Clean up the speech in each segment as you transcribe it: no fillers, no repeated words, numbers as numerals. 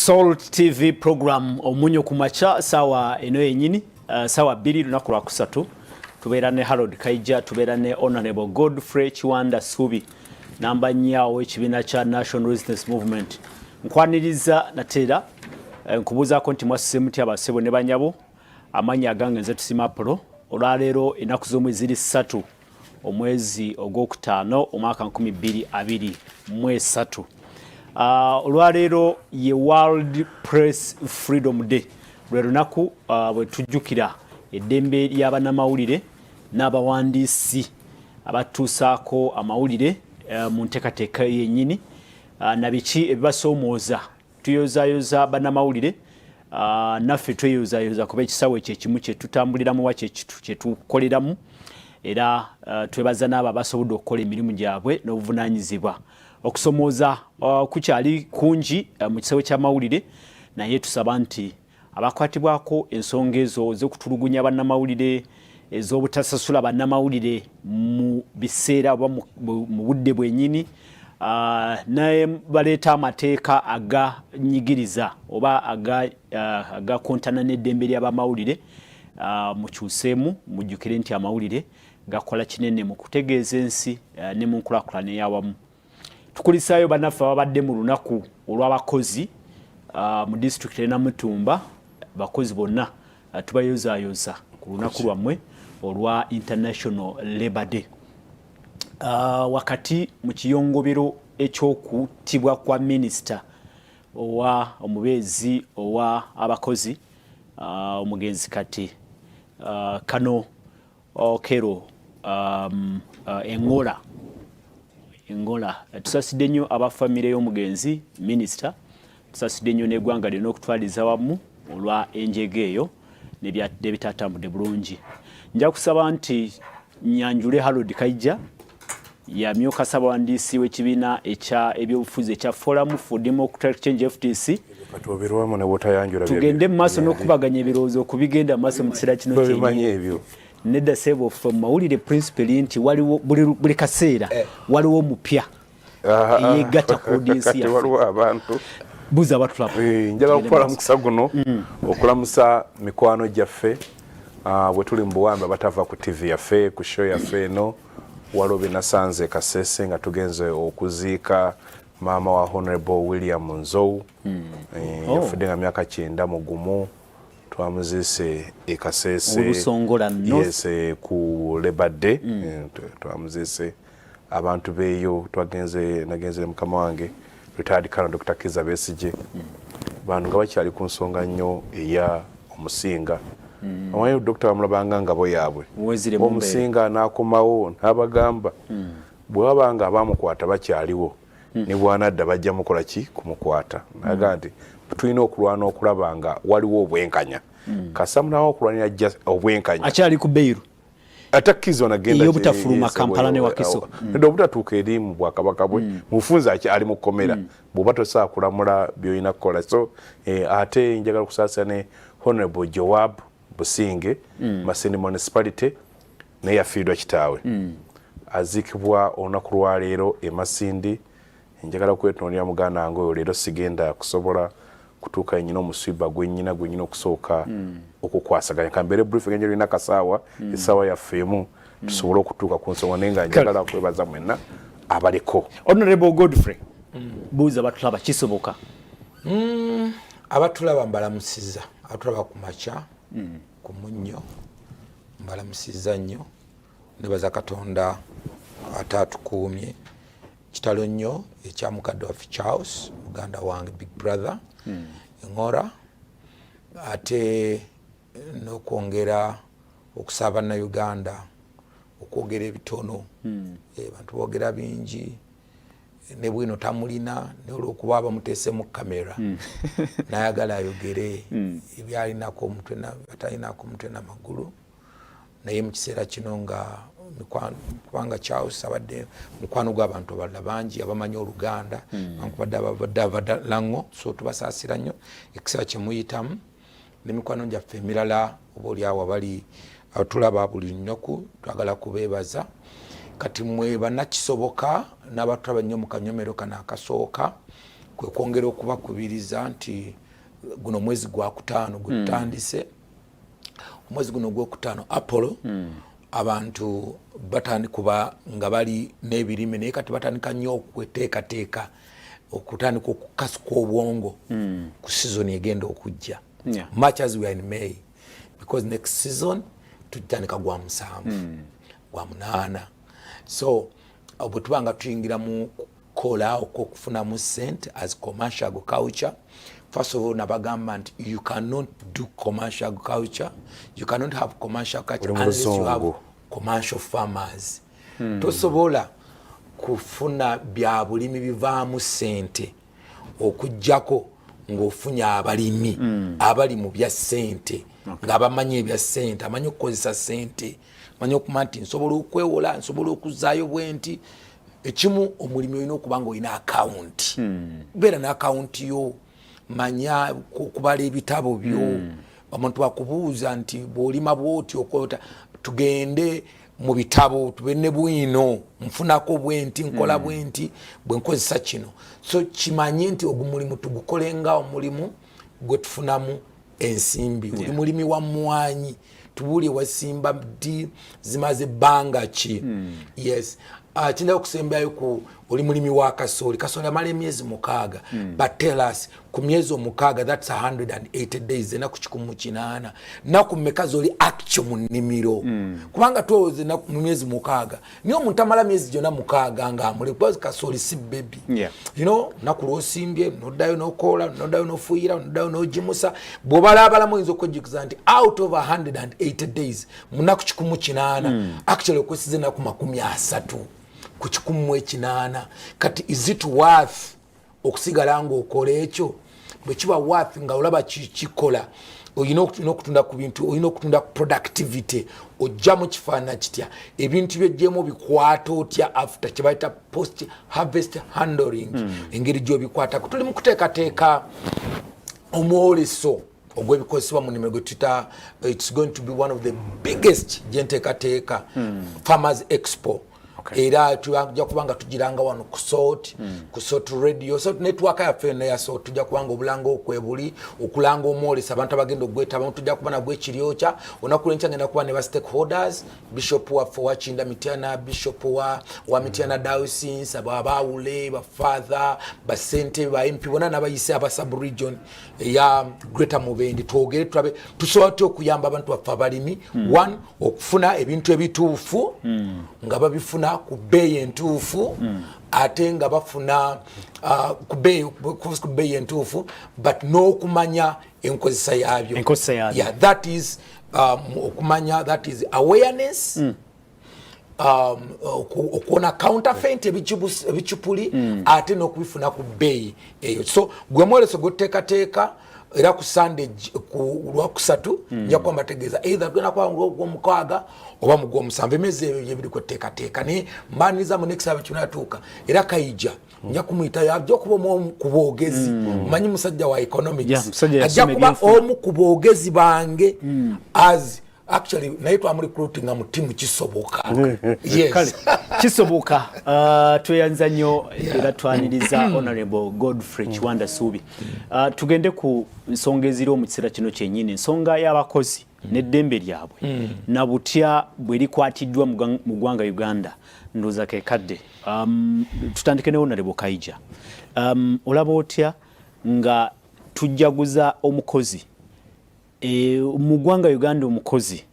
Salt TV program omunyo kumacha sawa eno yenyini sawa 2 lunaku lwa kusatu tubeera ne Harold KAIJA tubeera ne Honorable Godfrey Chiwanda Subi namba nyaawo ekibina cha National Resistance Movement nkwaniriza natera nkubuzaako nti mwasise muti abasebo ne banyabo amanya agange nze tusima pro olwaleero enaku z'omwezi 3 omwezi ogwokutaano omwaka 2023 olwaleero ye World Press Freedom Day lwe lunaku bwe tujjukira eddembe ly'abannamawulire n'abawandiisi abatuusaako amawulire mu nteekateeka yennyini na biki ebibasoomooza tuyozaayoza bannamawulire naffe tweyozaayoza kuba ekisawo ekyo ekimu kye tutambuliramu wa kye tukoleramu era twebaza n'abo abasobodde okukola emirimu gyabwe n'obuvunaanyizibwa okusomooza kukyali kungi mu kisawo ky'amawulire naye tusaba nti abakwatibwako ensonga ezo z'okutulugunya bannamawulire ez'obutasasula bannamawulire mu biseera oba mu budde bwennyini naye baleeta amateeka aganyigiriza oba agakontana n'eddembe ly'abamawulire mukyuseemu mujjukire nti amawulire gakola kinene mu kutegeeza ensi ne mu nkulaakulana ey'awamu. Tukulisaayo bannaffe ababadde mu lunaku olw'abakozi mu disitulikiti Namutumba bakozi bonna tubayozaayoza ku lunaku lwammwe olwa International Labour Day. Wakati mu kiyongobero eky'okuttibwa kwa minisita owa omubeezi owa abakozi omugenzi kati Kano Kero Engola tusasidde nnyo abafamire y'omugenzi minisita tusasidde nnyo n'eggwanga lyonna okutwaliza wamu olwa enjege eyo n'ebitatambudde bulungi. Nja kusaba nti Nyanjule Harold KAIJA yamyoka ssabawandiisi w'ekibiina ebyobufuzi ekya Forum for Democratic Change FTC tugende mu maaso n'okubaganya ebirowoozo okubigenda mu maaso mu kiseera kino kyenyi nedda sebo ffe mu mawulire principally nti waliwo buli kaseera waliwo omupya eyegatta ku audiensi yaffe waliwo abantu buza abatulaba njagala okukola mukisa guno okulamusa mikwano gyaffe bwe tuli mu buwambe batava ku TV yaffe ku show yaffe eno waliwo be nasanze Kasese nga tugenze okuziika maama wa Honorable William Nzou yafudde nga myaka 9 mu gumu twamuziise Kasese Olusongola yes ku Labour Day twamuziise abantu beeyo nagenze mukama wange retired Colonel Dr. KIZZA BESIGYE bantu nga bakyali ku nsonga nnyo eya omusinga omanyi Dr. bamulabanga ngabo yaabwe omusinga n'akomawo n'abagamba bwe wabanga abamukwata bakyaliwo ne bwanadda bajja mukola ki kumukwata naga nti tulina okulwana okulaba nga waliwo obwenkanya Kasamu nawo okulwanira obwenkanya akyali ku Beiru atakkizo nagenda yobutafuluma Kampala ne Wakiso ndo obutatuuka eri mu bwakabaka bwe mufunza ali mu komera bw'oba tosaa kulamula by'olina kukola so ate njagala kusaasira ne Honorable Joab Businge Masini Municipality naye yafiirdwa kitaawe aziikibwa olunaku lwaleero e Masindi njagala kwetonera muganda wange oyo leero sigenda kusobola kutuuka nyina omusiba gwennyina okusooka okukwasaganya kambeere brief genje lina kasaawa essaawa yaffeemu tusobole okutuuka ku nsonga naye nga njagala kwebaza mwenna abaliko. Honorable Godfrey buuza batulaba kisoboka abatulaba mbalamusizza abatulaba ku makya ku munnyo mbalamusizza nnyo nebaza Katonda atatukuumye kitalo nnyo ekya mukadde waffe Charles muganda wange big brother Ngora ate n'okwongera okusaba na Uganda okwogera ebitono bantu boogera bingi ne bwino tamulina n'olwokuba abamuteese mu kamera nayagala ayogere ebyalinako omutwe batalinako omutwe n'amagulu naye mu kiseera kino nga kubanga Charles abadde mukwano gw'abantu abalala bangi abamanyi Oluganda abadde abadalango so tubasaasira nnyo ekiseera kye muyitamu n'emikwano gyaffe emirala oba oliawo abali abatulaba buli nnaku twagala kubeebaza kati mwe bannakisoboka n'abatulaba nnyo mu kanyomero kano akasooka kwe kwongera okubakubiriza nti guno mwezi gwa kutaano gutandise omwezi guno gwokutaano Apollo abantu batandikuba nga bali n'ebirime naye kati batandika nnyo okweteekateeka okutandika okukasuka obwongo ku season egenda okujja much as we are in May because next season tutandika gwa 7 gwa 8 so bwe tubanga tuyingira mu kola okufunamu sente as commercial agriculture. First of all, Nabagamba, you cannot do commercial agriculture. You cannot have commercial agriculture unless you have commercial farmers. Tosobola kufuna bya bulimi bivaamu sente okujjako ng'ofunya abalimi abali mu bya sente ng'abamanyi ebya sente amanyi okukozesa sente amanyi okumanya nti nsobola okwewola nsobola okuzaayo bwenti ekimu omulimi olina okuba ng'olina akawunti beera n'akawunti yo manya kubala ebitabo byo abantu bakubuuza nti bw'olima bwoti okota tugende mu bitabo tubenne bwino nfunako bwenti nkola bwenti bwenkozesa kino so kimanye nti ogumulimu tugukolenga omulimu gwe tufunamu ensimbi oli mulimi wa mwanyi tubuli wasimba di zimaze banga ki yes kinda okusembayo ku oli mulimi wa kasooli kasooli amala emyezi 6 but tell us ku myezi 6 that's 180 days na ku 18 na ku mekazi oli actual mu nnimiro kubanga tuwoze na ku myezi 6 niyo omuntu amala myezi jona 6 nga amuli because kasooli si baby you know na ku losimbye nodayo nokola nodayo nofuira nodayo nojimusa bobalabala muyinzo okujikuza nti out of 180 days munaku 18 actually kwesize na ku 30 ku 18 kati is it worth okusigala ngo okola ekyo bwe kiba worth nga olaba kikola oyina okutunda ku bintu oyina okutunda productivity ojja mu kifaana kitya ebintu byejjemu bikwata otya after kibaita post harvest handling engeri gyo bikwata tuli mu kuteekateeka omwoleso ogwebikozesebwa mu nnimiro gwe tuta it's going to be one of the biggest gyenteekateeka farmers expo era tujja kubanga tugiranga wano ku sort radio sort network ya fene ya sort tujja kubanga obulanga okwebuli okulanga omwolesa abantu abagenda ogweta abantu tujja kubana gwekiryocha onakulencha ngenda kuba ne ba stakeholders bishop wa Fowachinda Mitiana bishop wa Mitiana diocese abawule ba father ba sente ba MP bona nabayise aba sub region ya Greater Mubendi twogere tulabe tusobola okuyamba abantu bafa balimi one okufuna ebintu ebituufu nga babifuna ku bei entuufu ate nga bafuna ku bei entuufu but no kumanya enkozesa yabyo yeah that is okumanya that is awareness okuona counterfeit ebichupuli ate n'okubifuna ku bei eyo so gwe mwoleso gwoteekateeka era ku Sunday ku Lwakusatu nja kwamba tegeeza either gwena kwa ngwo mukaaga oba mugwo musanve emezi ebyo biri kuteekateeka ne mbaniza mu next abachuna atuuka era KAIJA nja kumuyita yajja kuba omu ku boogezi manyi musajja wa economics ajja kuba omu ku boogezi bange as actually naitwa am recruiting am team kisoboka yes kisoboka tuyanza nnyo era twaniriza honorable Godfrey Kiwanda Subi tugende ku nsonga eziro mu kiseera kino kyennyini ensonga y'abakozi n'eddembe lyabwe na butya bwe likwatiddwa mu ggwanga Uganda ndoza kekadde tutandike ne honorable KAIJA olaba otya nga tujjaguza omukozi mu ggwanga Uganda omukozi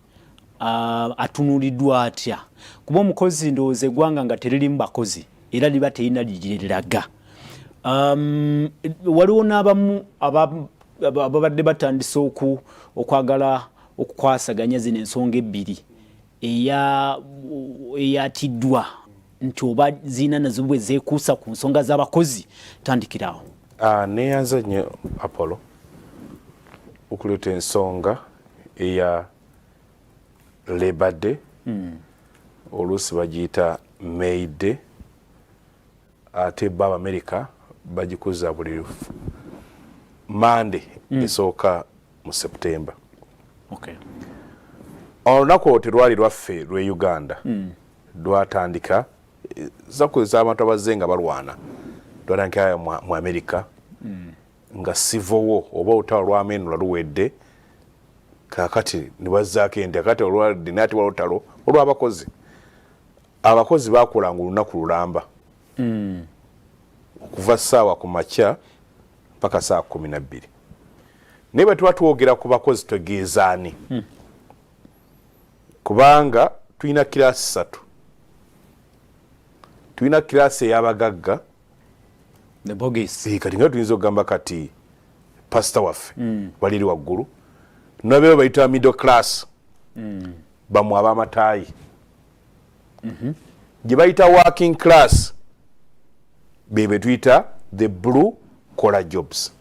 atunuliddwa atya kuba omukozi ndowooza eggwanga nga teririmu bakozi era liba terina ligiriraga waliwo n'abamu ababadde batandise okwagala okukwasaganya zino ensonga ebbiri eyatiddwa nti oba zina nazo bwe zeekuusa ku nsonga z'abakozi tandikirawo neyanza nnyo Apollo okuleeta ensonga eya Labor Day oluusi bagiyita May Day ate baba America bagikuza buli Monday esooka mu September olunaku olwo terwali lwaffe lwe Uganda lwatandika zakuza abantu abazze nga balwana dola nkaya mu America nga civil war oba utawa lwamenu lwaluwedde kakati nibazaako ende kati olwadde nati walutalo olw'abakozi abakozi bakolanga olunaku lulamba okuva ssaawa ku makya mpaka saa 12 naye bwe tuba twogera ku bakozi tegeezaani kubanga tulina kiraasi 3 tulina kiraasi ey'abagagga kati nga tuyinza okugamba kati pasita waffe baliri waggulu nabeebo bayita middle class bamwe ab'amataayi gye bayita working class bebe tuyita the blue collar jobs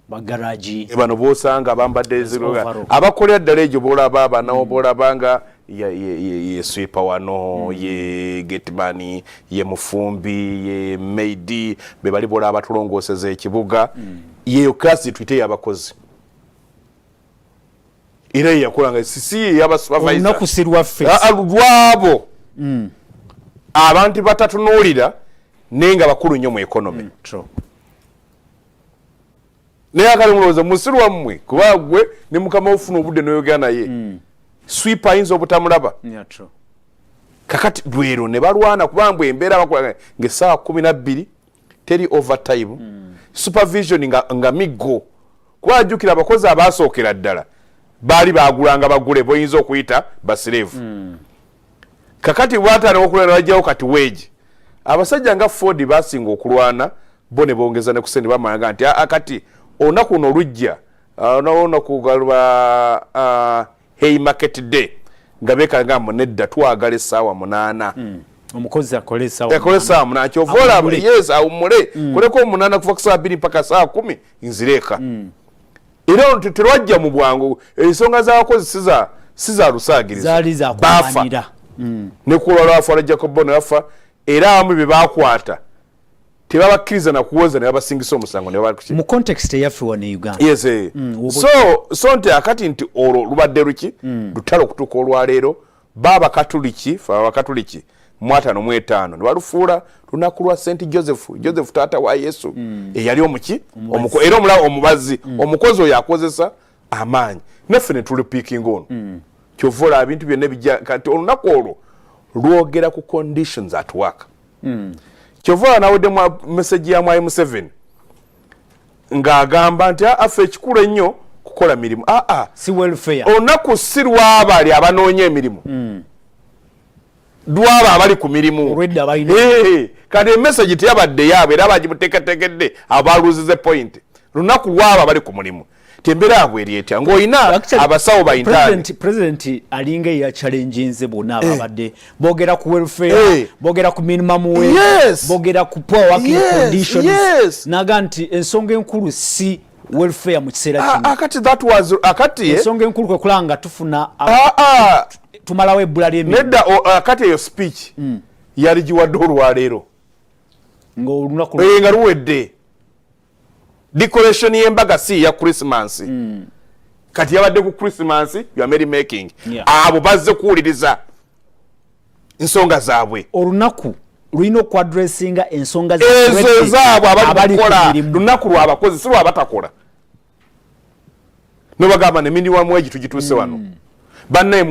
bagaraji bano bosanga abambadde abakolera ddala egyo boolaba abanawo boolabanga ye sweeper wano ye getman ye mufumbi ye maidi be bali boolaba abatulongooseza ekibuga yeyo klasi tuyite y'abakozi era yakolanga sisi y'abasupervisorlwabo abantu batatunuulira naye nga bakulu nnyo mu economy naye akali mulowooza musiru wammwe kuba gwe ne mukama ofuna obudde n'oyogera naye sweeper ayinza obutamulaba kakati lwero ne balwana kubanga embeera bakola ng'essaawa 12 teri overtime supervision nga miggo kuba ajjukira abakozi abaasookera ddala baali bagulanga bagule boyinza okuyita basireevu kakati bwatandika okulwana bajjawo kati weegi abasajja nga Ford basinga okulwana bo ne bongeza ne kusente bamalaga nti akati olunaku luno olujja olunaku galwa Haymarket Day nga beekanga nedda twagala essaawa 8 omukozi akole essaawa 8 kyova olaba yes awummule kuleko 8 kuva ku saa 2 mpaka saa 10 nzireeka era terwajja mu bwangu ensonga z'abakozi siza lusaagiriza bafa ne kulwalwafu alajjako bo ne bafa era abamu be baakwata tebabakkiriza na kuwoza ne babasingisa omusango ne babali mu context eyaffe wano e Uganda yes so nti akati nti olwo lubadde luki lutalo okutuuka olwaleero baba katuliki fa abakatuliki mu 55 ne balufuula lunaku lwa St Joseph taata wa Yesu eyali omuki era omulala omubazi omukozi oyo akozesa amaanyi naffe ne tulipiikinga ono kyovola ebintu byonna bijja kati olunaku olwo lwogera ku conditions at work kyovola nawedde mu message ya mwai Museveni ng'agamba nti affe ekikulu ennyo kukola mirimu si welfare olunaku si lw'abali abanoonya emirimu lw'abo abali ku mirimu kati emessage teyabadde yaabo era bagimuteekateekedde abaluzize point lunaku lw'abo abali ku mulimu tembeera abwe eryetya ng'olina abasawo bayintaani president alinga eya challenge nze bonna ababadde boogera ku welfare boogera ku minimum wage boogera ku poor working conditions naga nti ensonga enkulu si welfare mu kiseera kino ensonga enkulu kwe kulanga tufuna tumalawo ebbula ly'emirimu nedda akati eyo speech yali giwadde olwaleero ng'olunaku nga luwedde decoration y'embaga si ya Christmas kati yabadde ku Christmas ya merry making abo bazze kuwuliriza ensonga zaabwe olunaku lulina okwadressinga ensonga zaabwe abali kukola lunaku lw'abakozi si lw'abatakola nobagamba ne minimum wage tugituuse wano bannaye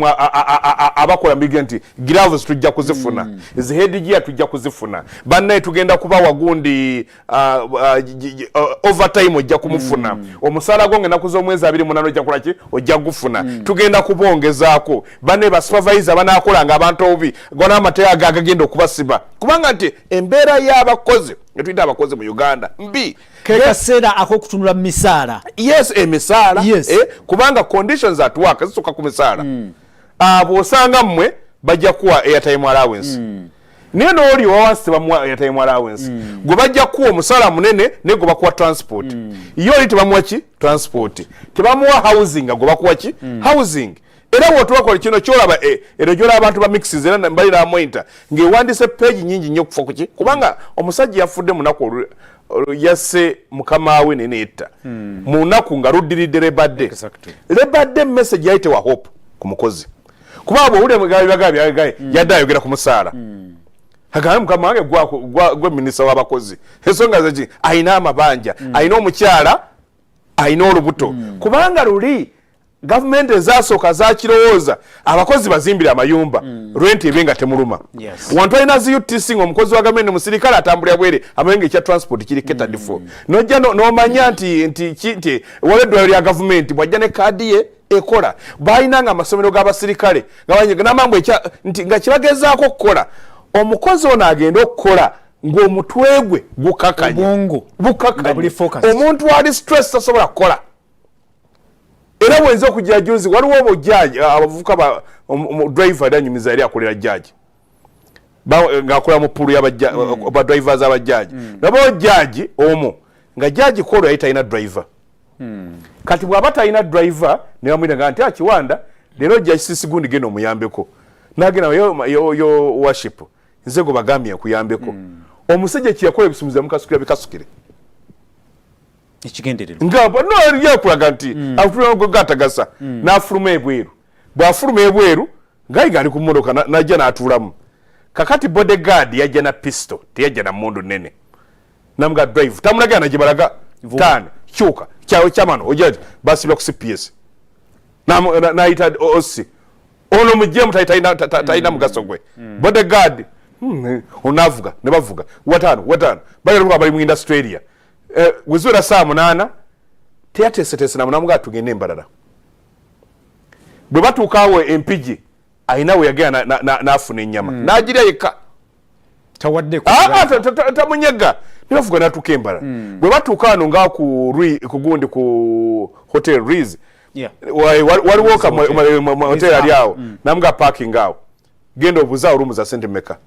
abakola mbige nti gloves tujja kuzifuna headgear tujja kuzifuna bannaye tugenda kubawa gundi overtime ojja kumufuna omusaala gwo ng'ennaku z'omwezi 28 ojja kulaki ojja gufuna tugenda kubongezaako bannaye basupervisor banaakolanga abantu obubi gona amateeka gagagenda okubasiba kubanga nti embeera y'abakozi etuyita abakozi mu Uganda mbi kekaseera ak'okutunula misaala emisaala kubanga conditions at work zisuka ku misaala abo osanga mmwe bajja kuwa airtime allowance naye n'oli wawansi tebamuwa airtime allowance gwe bajja kuwa omusaala munene naye gwe bakuwa transport ye oli tebamuwa ki transport tebamuwa housing gwe bakuwa ki housing era bw'otubakola kino kyolaba ero gyolaba abantu ba mixes era mbalira amointa ng'ewandise page nyingi nnyo okufa kuki kubanga omusajja yafudde munaku yasse mukama we neneetta mu lunaku nga luddiridde lebadde message yayitewa hope ku mukozi kuba bw'owulira mugabibagabi yadde ayogera ku musaala Hagala mukama wange gwa minisita w'abakozi ensonga zeki ayina amabanja ayina omukyala ayina olubuto kubanga luli gavumenti ezasooka zakirowooza abakozi bazimbire amayumba rwenti ebenga temuluma wantu alina ZUTC omukozi wa gavumenti musirikale atambulira bwere amayenge ekya transport kiri catered for nojja nomanya nti waleddwaliro lya gavumenti bwajja ne kaadi ye ekola balina nga amasomero g'abasirikale namambu nga kibagezaako okukola omukozi ono agenda okukola ng'omutwe gwe gukakanye omuntu ali stress tasobola kukola era bwenza okujja juzi waliwo obujjaji abavubuka driver ali anyumiza yali akolera jjaji ng'akola mu pulu ba drivers abajjaji nabo jjaji omu nga jjaji kolo yali talina driver kati bw'aba talina driver ne bamwira nti akiwanda leero jjaji Sisigundi genda omuyambeko n'agenda yo worship nze go bagambye kuyambeko omusajja kiyakola ebisumuza mukasukira bikasukire ekigenderero ngabo no yakulaga nti afuna go gatagasa n'afuluma ebweru bw'afuluma ebweru ngayiga ali ku mmotoka najja n'atuulamu kakati bodyguard yajja na pistol teyajja na mundu nene namuga drive tamulaga najibalaga tano kyuka kyawe kyamano ojaji basibya ku CPS naita osi ono mujje mutaita mugaso gwe bodyguard onavuga ne bavuga watano bali bali mu industry wizura saa 8 teyatese na munamuga tugende Embarara bwe batukawe empiji aina we yagenda nafuna ennyama najirya yeka tawadde tamunyega nibavuga natuka Embara bwe batukano nga ku gundi ku hotel Riz waliwo ka hotel ali awo namuga parking awo genda obuza olumu za sente meka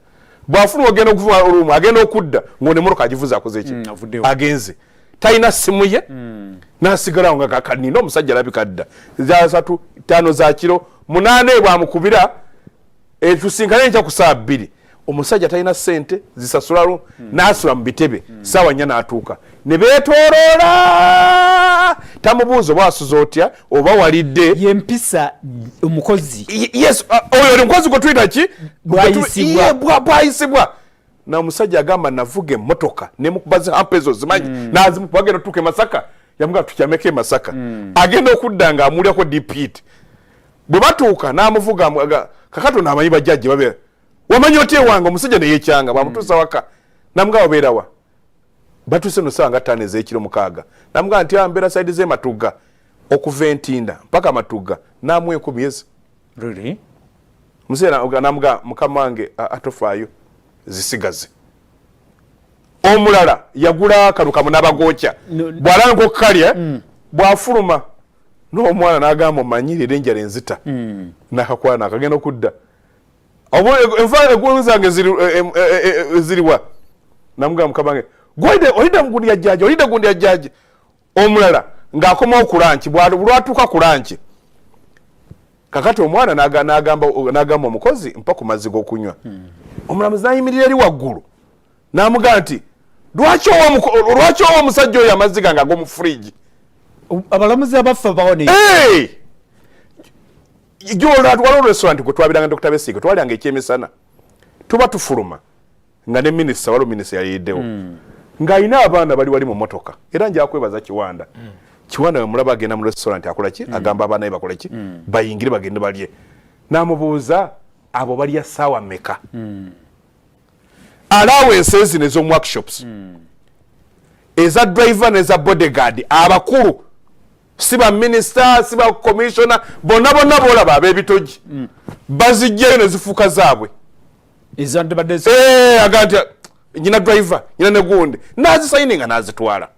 bwafuna ogenda okuvuga olumu agenda okudda ngone moroka agivuza akoze ki agenze taina simu ye nasigala nga kakanino omusajja labika dda za 3 5 za kiro 8 bwamukubira tusinkane nja ku saa 2 omusajja taina sente zisasulalu nasula mu bitebe sawa nyana atuuka ne beetoloola tamubuuzo bwasuza otya oba walidde yempisa omukozi yes oyo omukozi gwe tuyita ki bwayisibwa na omusajja agamba navuga emmotoka ne mukubaza ampezo zimanyi nazimupagenda tuke Masaka yamuga tukyameke Masaka agenda okudda nga amulyako dipit bwe batuuka n'amuvuga kakato n'amanyi bajjajje babe wamanyi otye wange omusajja ne yekyanga bamutuusa waka namuga obeerawa batuse no sanga 5 ez'ekiro 6 namuga nti Embera side ze Matuga okuva Entinda mpaka Matuga namwe 10 yezi really musera namuga mukama wange atofaayo zisigaze omulala yagula kaluka munabagocha bwalanga okukalya bwafuluma n'omwana n'agamba manyiri renjere enzita nakakwana akagenda okudda obo enfa egonzange ziriwa namuga mukabange goide olida ngundi ya jaji omulala ng'akoma okulanchi bwatuka kulanchi kakati omwana n'agamba omukozi mpaka mazigo okunywa omulamuzi nayimirira eri waggulu n'amuga nti lwaki owa omusajja oyo amaziga nga ag'omu fridge abalamuzi abafa bawone waliwo restaurant kwe twabiranga Dr. Besiga twalyanga ekyemisana tuba tufuluma nga ne minisita waliwo minisita yayiddewo ng'ayina abaana bali mu motoka era nja kwebaza Kiwanda Kiwanda we mulaba agenda mu restaurant akola ki agamba abaana be bakola ki bayingire bagende balye n'amubuuza abo balya ssaawa mmeka allowance ez'omu workshops eza driver n'eza bodyguard abakulu siba minister siba commissioner bonna bolaba ab'ebitogi bazijjayo ne zifuuka zaabwe ezadde badde agati nyina driver nyina ne gundi nazisayininga nazitwala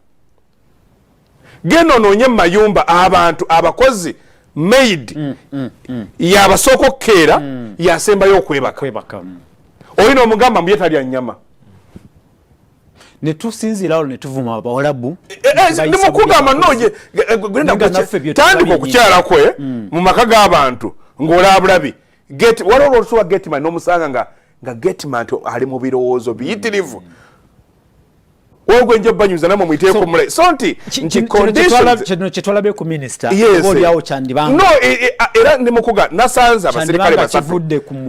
genda onoonye mu mayumba abantu abakozi maid yabasooka okukeera yasembayo okwebaka olina omugamba mbu ye talya nnyama ne tusinzirawo ne tuvuma abawalabu nimukugamba noye tandika okukyala kwe mu maka g'abantu ng'olabulabi waliwo olusuwa getman n'omusanga nga getman ali mu birowoozo biyitirivu ogwe nje banyuza namwe mwiteeko mulai so nti kino kyetwalabe ku minisita olyawo kyandibanga no era nimukuga nasanze abasirikale basatu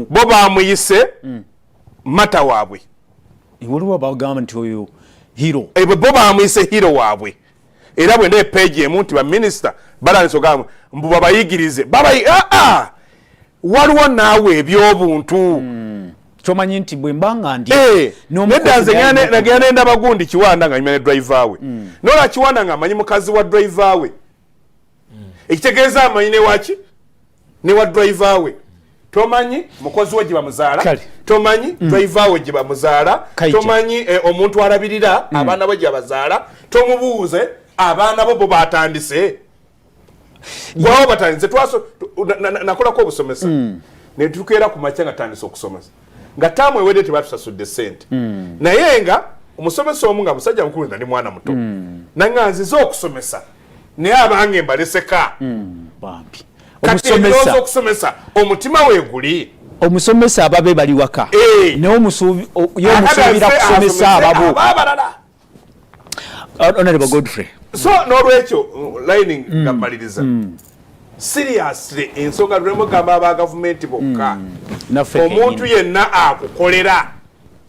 bo bamuyise mata waabwe waliwo abagamba nti oyo hero ebo bo bamwise hero waabwe era bwe ndee page emu nti baminisita balansogamu mbu babayigirize waliwo naawe ebyobuntu kyomanyi nti bwe mbanga ndi nedda nze ngenda nenda bagundi Kiwanda nga nyuma ne driver we nola Kiwanda nga amanyi mukazi wa driver we ekitegeeza amanyi ne waki ne wa driver we tomanyi mukozi we gye bamuzaala tomanyi driver we gye bamuzaala tomanyi omuntu alabirira abaana bo gye bazaala tomubuuze abaana bo batandise gwawo batandise twaso nakolako obusomesa ne tukeera ku makya nga tandise okusomesa nga taamwe wedde tebatusasudde ssente naye nga omusomesa omu nga musajja mukulu nga ndi mwana muto naŋŋanziza okusomesa naye abange mbaleseka bampi omusomesa okusomesa omutima weeguli omusomesa ababe bali waka naye omusuubira kusomesa ababo abalala Honorable Godfrey so n'olwekyo lining nga mmaliriza seriously ensonga tulemu gamba aba gavumenti bokka omuntu yenna akukolera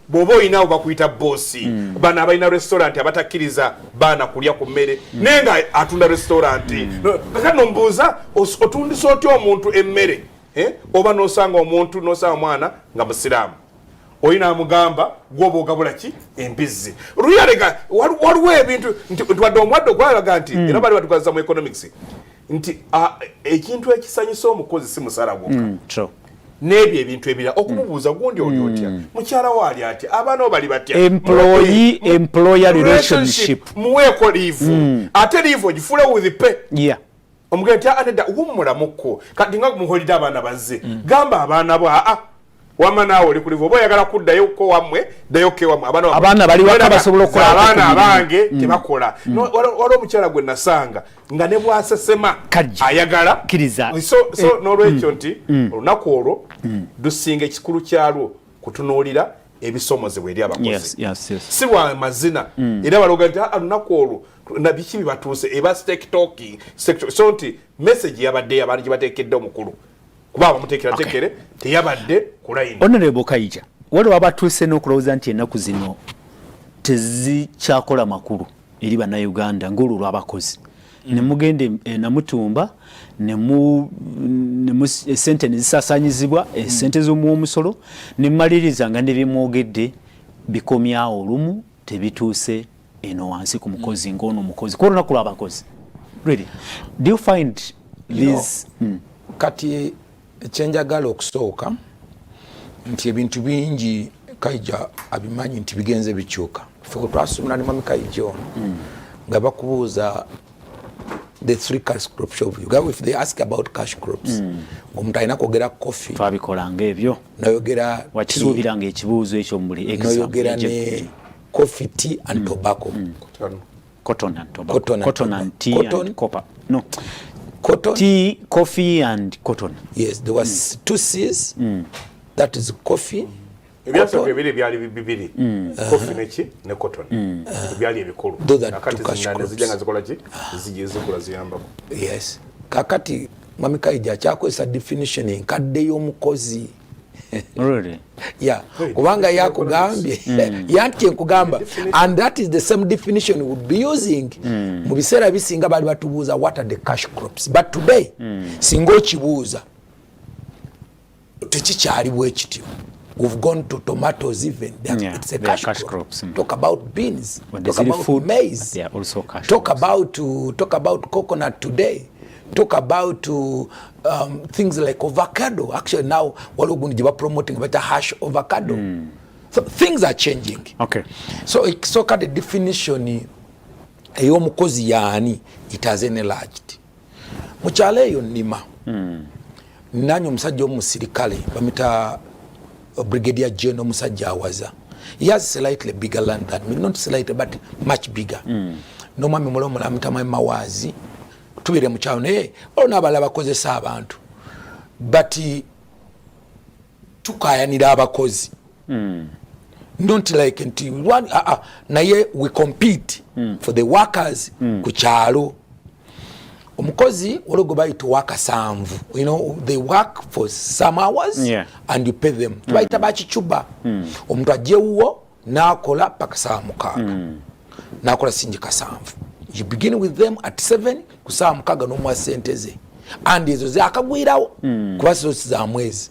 bw'oba olinawo bakuyita boosi bano abalina restaurant abatakkiriza baana kulya ku mmere naye nga atunda restaurant kaka nombuuza otundisa otya omuntu emmere oba n'osanga omuntu n'osanga omwana nga musiraamu oyina amugamba gwoba ogabula ki embizzi luyalega waliwo ebintu nti wadde omwadde okwalaga nti era bali batugaza mu economics nti ekintu ekisanyusa omukozi si musala gwokka n'ebyo ebintu ebira okumubuuza gundi oli otya mukyala waali ati abaana bali batya employer relationship muweeko liivu ate liivu ogifule with pay omugenda nti aneda wummulamuko kati nga muholide abaana bazze gamba abaana bo wama naawe oli kulivu oba oyagala kuddayo ko wammwe ddayo ke wammwe abaana bali waka basobola okukola abaana abange tebakola waliwo omukyala gwe nasanga nga ne bwasesema ayagala kkiriza so n'olwekyo nti olunaku olwo dusinga ekikulu kyalwo kutunuulira ebisomozebwa eri abakozi si lwa mazina era baloga nti olunaku olwo biki bibatuuse eba talking so nti message yabadde abantu gye bateekedde omukulu kuba abamuteekerateekere teyabadde kulayini. Honorable KAIJA waliwo abatuuse n'okulowooza nti ennaku zino tezikyakola makulu eri bannayuganda ng'olwo lw'abakozi ne mugende namutumba esente ne zisaasanyizibwa esente z'omuwomusolo ne mmaliriza nga ne byemwogedde bikomyawo olumu tebituuse eno wansi ku mukozi ng'ono omukozi ku olunaku lw'abakozi. Really, do you find this kati ekyenjagala okusooka nti ebintu bingi KAIJA abimanyi nti bigenze bikyuka ffe twasomera ne mwami KAIJA ono nga bakubuuza the three cash crops of Uganda. If they ask about cash crops omuntu alina kwogera coffee twabikolanga ebyo nayogera wakisuubiranga ekibuuzo ekyo muri nayogera ne coffee, tea and tobacco. Cotton and tobacco. Cotton and tea and copper. No. Cotton. Tea, coffee and cotton. Yes, there was two C's. That is coffee. Ebyasabye bibiri byali bibiri. Coffee neki ne cotton. Byali ebikulu. Kakati zinane zijanga zikola ki? Zijje zikola ziyambako. Yes. Kakati mwami KAIJA kyakozesa definition enkadde y'omukozi. Really? Yeah. Kubanga yakugambye yanti enkugamba and that is the same definition we would be using mu biseera bisinga bali batubuuza what are the cash crops, but today singa okibuuza tekikyali bwe kityo. We've gone to tomatoes even. It's a cash crop. Talk about beans. Talk about food, maize. They are also cash talk about coconut today. Talk about things like avocado. Actually now walogundi jiba promoting better hash avocado. So things are changing. Okay. So the definition eyomukozi yani it has enlarged. Mukyala eyo nnima. Nanyo omusajja omusirikale bamita Brigadier General musajja awaza. He has slightly bigger land than me, not slightly but much bigger. No mwami mulomo la mutama mawazi tubire mu kyalo naye olunabala bakozesa abantu but tukayanira abakozi not like nti naye we compete for the workers ku kyalo. Omukozi ologo bayita waka sanvu, you know, they work for some hours and you pay them. Bayita bachichuba. Omuntu ajewuwo nakola paka saa mukaaga nakola sinjika 7. You begin with them at 7 ku saa mukaaga n'omuwa sente ze and ezo zakagwirawo kuba zo za mwezi.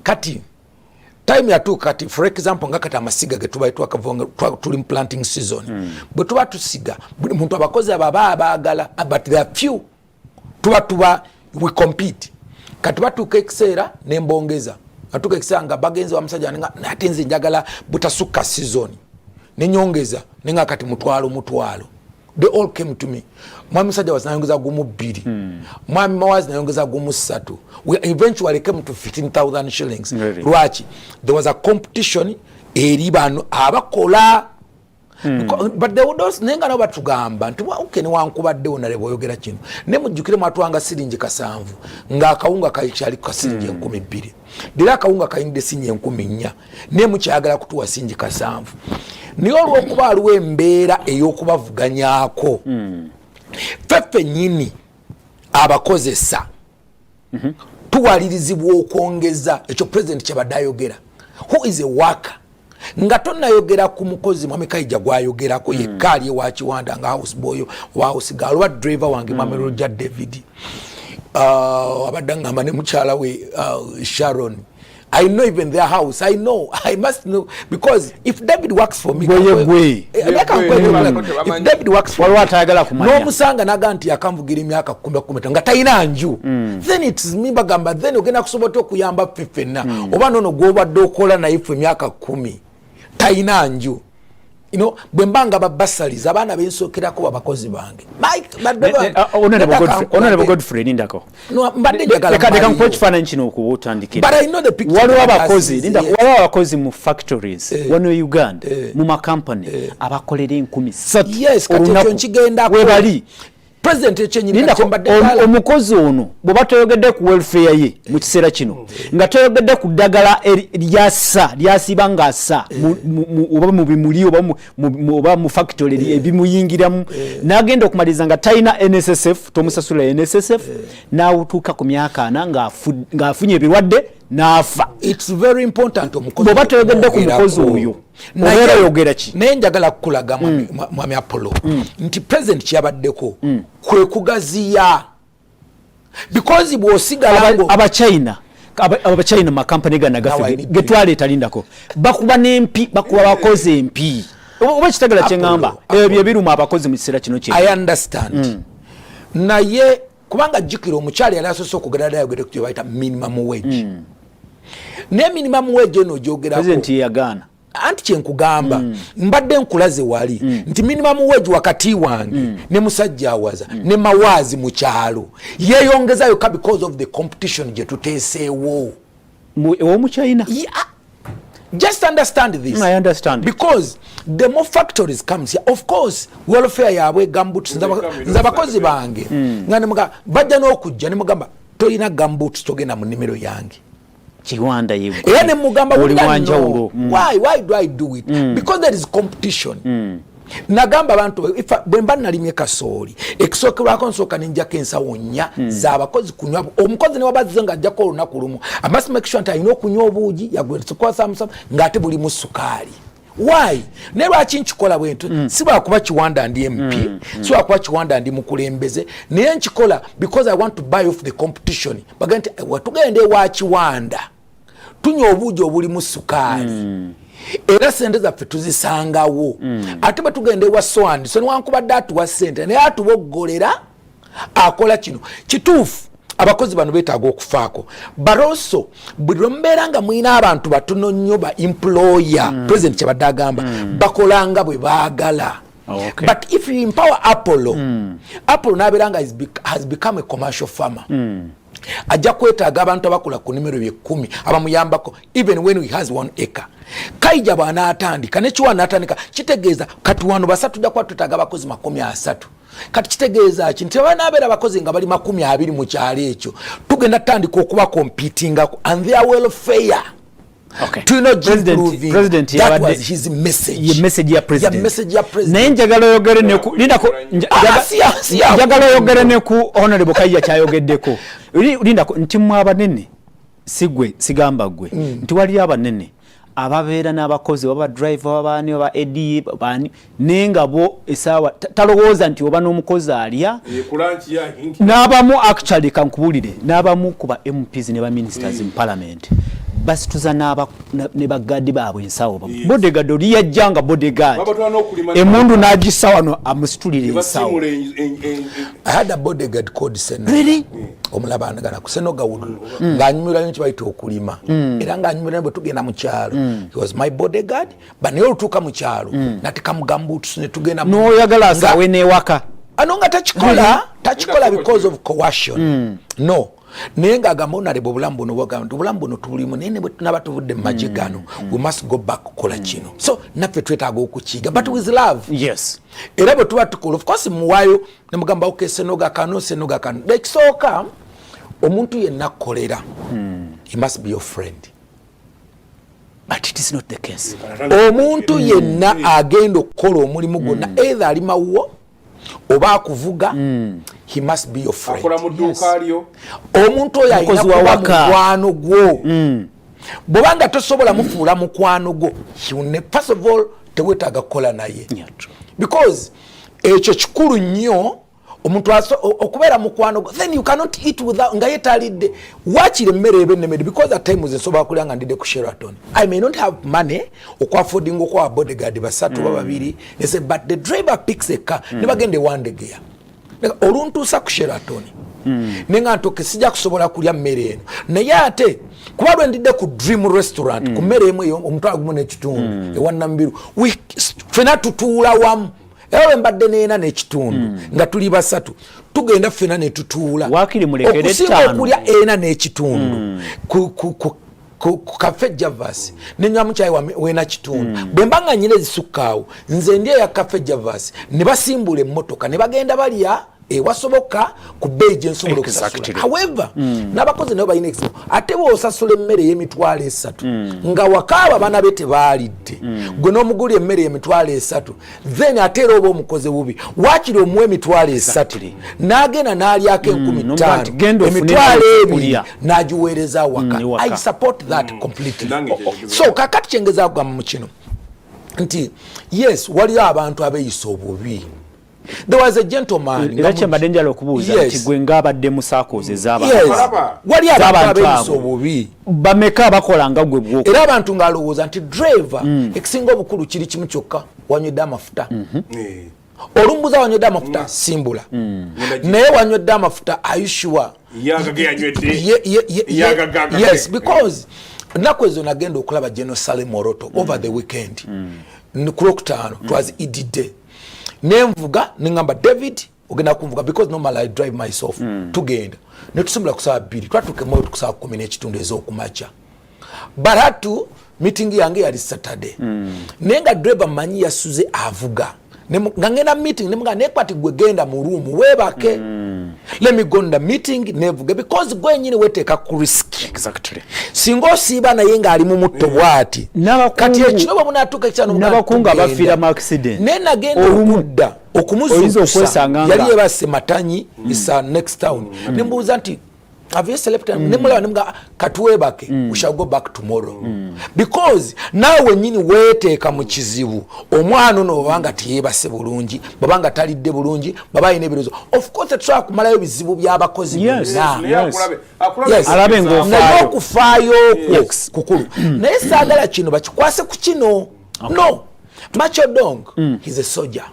Kati time yatuuka kati for example nga kati amasiga ge tuba twakavonga tuli planting season bwe tuba tusiga buli muntu abakozi abaagala but there are few tuba we compete kati batuuka ekiseera nembongeza atuuka ekiseera nga bagenzi wa musajja nate nze njagala butasukka season nenyongeza nenga kati mutwalo they all came to me. Mwami musajja wasinayongeza gumu 2 mwami mawazi nayongeza gumu 3. We eventually came to 15,000 shillings. Lwaki there was a competition eri bano abakola but they would also nenga no batugamba nti ukene wankubadde onale boyogera kino ne mujjukire mwatwanga siringi 7 nga akawunga kaikyali ka siringi 12 dira akawunga kayinde siringi 14 ne mukyagala kutuwa siringi 7 niyo olwokuba aliwo embeera ey'okubavuganyako feffe nyini abakozesa tuwalirizibwa okwongeza ekyo president kyabadde ayogera who is a worker nga tonnayogera ku mukozi mwami KAIJA gwayogerako yekkaali ewa Kiwanda nga house boy wa house girl wa driver wange mwami Roger David abadde ngamba ne mukyala we Sharon. I know even their house. I must know because if David works for me, if David works for me, no musanga naganti yakamvugira emyaka 10 nga tayina nju, then it's me bagamba then ogenda kusobota okuyamba fefena oba nono gwobadde okola naye fe emyaka 10 tayina nju. You know, bwembanga babasaliza abana bensokerako babakozi bange. Honorable Godfrey Nindako. No, mbadde njagala. Kade coach financial okutandikira. But I know the picture. Waliwo abakozi Nindako, waliwo abakozi mu factories, wano Uganda, mu ma company, abakolera 10,000. Yes, kati ekyo nkigenda ko. Webali. President echenyinga chembadde omukozi ono bwoba toyogedde ku welfare ye mu kiseera kino nga toyogedde ku ddagala lyasiba nga asa oba mu bimuli oba mu factory ebimuyingiramu n'agenda okumaliza nga talina NSSF tomusasula NSSF n'awutuuka ku myaka 4 ng'afunye ebirwadde n'afa. It's very important omukozi bwoba toyogedde ku mukozi oyo obeera yogera ki naye njagala kukulaga mwami Apollo nti president kyabaddeko kwe kugaziya because bw'osigala abachina makampani ganagafe getwaleeta lindako bakuba n'empi bakuba abakozi empi oba kitagala kyeŋŋamba ebyo ebiruma abakozi mu kiseera kino I understand naye kubanga jjukira omukyala yali asoose okugerada yogere ku bayita minimum wage ne minimum wage eno gyogerako president yagaana anti kyenkugamba mbadde nkulaze wali nti minimum wage wakati wange ne musajja awaza ne mawazi mu kyalo yeeyongezayo ka because of the competition gye tuteeseewo mu China. Just understand this. I understand because the more factories comes here, of course welfare yabwe gamboots nzabakozi bange ngane muga bajja n'okujja ne mugamba toyina gamboots togenda mu nimero yange Kiwanda yewe ene mugamba why do I do it because there is competition nagamba abantu bwemba nalimye kasooli ekisookerwako nsooka nenjako ensawo 4 z'abakozi kunywa omukozi ne wabazze nga ajjako olunaku lumu I must make sure nti alina okunywa obuugi yagwesamusamu ng'ate buli mu sukaali. Why? Ne lwaki nkikola bwentu si lwakuba Kiwanda ndi MP si lwakuba Kiwanda ndi mukulembeze naye nkikola because I want to buy off the competition baga nti watugende wa Kiwanda tunywa obuugi obuli mu sukaali era sente zaffe tuzisangawo ate bwe tugende wa Swandi so niwankubadde atuwa sente naye atuboggolera akola kino kituufu abakozi bano beetaaga okufaako but also buli lwembeera nga mwina abantu batono nnyo ba employer president kyabadde agamba bakolanga bwe baagala. Okay. But if you empower Apollo Apollo n'abeera nga has become a commercial farmer ajja kwetaaga abantu abakola ku nimero 10 abamuyambako even when he has 1 acre. KAIJA bw'anaatandika ne Kiwanda n'atandika kitegeeza kati wano basatu jja kuba tutaaga abakozi 30 kati kitegeeza ki nti banabeera abakozi nga bali 20 mu kyalo ekyo tugenda tandika okuba competingako and their welfare. Okay. To know President that was his message. Your message ya president. Your message ya president. Naye njagala oyogere ne ku Lindako njagala oyogere ne ku Honorable KAIJA kyayogeddeko. Lindako nti mwa abanene sigwe sigamba gwe nti wali abanene ababeera n'abakozi baba driver babani baba AD bani nenga bo esawa talowooza nti oba n'omukozi alya n'abamu actually kankubulire n'abamu kuba MPs ne ba ministers in parliament basituza ne bagadi baabwe ensawo bodyguard oli yajjanga bodyguard emundu n'agisawa no amusitulire ensawo. I had a bodyguard called Seno. Really? Omulaba ngana ku Seno Gawudu nganyumira nyo kibaito okulima era nganyumira bwe tugenda mu kyalo. He was my bodyguard but naye olutuuka mu kyalo natika mugambu tusine tugenda no yagala asawe n'ewaka anonga tachikola because of coercion. No. Nenga agamba onalebo obulamu buno bwagamba obulamu buno tulimu nene bwe tunaba tuvudde mu magye gano we must go back kukola kino so naffe twetaaga okukiga but with love. Yes. Era bwe tuba tukola of course muwaayo ne mugamba okay Senoga kano ekisooka omuntu yenna akkolera he must be your friend. But it is not the case. Omuntu yenna agenda okukola omulimu gwonna either ali mawuwo oba akuvuga he must be your friend. Akola mu dduuka alyo omuntu oyo alina kuba mukwano gwo bwobanga tosobola mufuula mukwano gwo first of all tewetaaga kukola naye because ekyo kikulu nnyo omuntu okubeera mukwano gwo then you cannot eat without nga yetalidde wakire emmere ebennemere because at times nsobola kulya nga ndidde ku Sheraton I may not have money okwaffording okwa bodyguard basatu babiri but the driver picks a car ne bagende wandegeya oluntuusa ku Sheraton nenga ntoke sijja kusobola kulya mmere eno naye ate kuba lwe ndidde ku Dream Restaurant ku mmere emu omutwalo gumu n'ekitundu ewanambiru fena tutuula wamu ewe mbadde neena n'ekitundu nga tuli basatu tugenda fena ne tutuula okusinga okulya ena n'ekitundu ku Cafe Javas nenywa mukyai wena kitundu bwe mbanga nyine zisukkaawo nze ndi ya Cafe Javas ne basimbula emmotoka ne bagenda balya wasoboka ku beyi gye nsobola okusasula. However n'abakozi nabo balina example ate bw'osasula emmere y'emitwalo 3 nga wakaaba abaana be tebaalidde gwe n'omugulya emmere y'emitwalo 3 then ate era oba omukoze bubi waakiri omuwa emitwalo 3 n'agenda n'alyako 15,000 emitwalo 2 n'agiweereza waka. I support that completely. So kakati kyengeza kugamba mu kino nti yes waliyo abantu abeeyisa obubi. There was a gentleman irache madenjalo okubuuza nti gwe ngabadde musaakoze zaba wali abantu abeesobobi bameka bakola nga gwe bwoko era abantu ngalowooza nti driver ekisinga obukulu kiri kimu kyokka wanywedde amafuta olumbuza wanywedde amafuta simbula naye wanywedde amafuta ayishuwa yes because nnaku ezo nagenda okulaba General Saleh Moroto over the weekend ku Lwokutaano twas Idide nemvuga ningamba David ogenda kumvuga because normally I drive myself tugenda netusimbula kusaba 2 twatuke mo tukusaba 10 n'ekitundu ez'okumacha baratu meeting yange yali Saturday nenga driver manyi yasuze avuga ngangena meeting nemuga nekwati gwe genda mu room webake let me go on the meeting nevuga because gwe nyine weteka ku risk exactly singo siba na yenga ali mu mutto bwati kati ekino bwe munatuka cyano nabakunga bafira mu accident nena genda okudda okumuzuusa yali yebase matanyi isa next town nimbuuza nti have you selected nemula nemga katwebake we shall go back tomorrow because nawe nyini weteeka mu kizibu omwana ono obanga tiyebase bulungi babanga talidde bulungi baba ine birozo of course try kumalayo bizibu by'abakozi alabe ngofaayo kufaayo kukulu naye saagala kino bakikwase ku kino no Macho Dong he's a soldier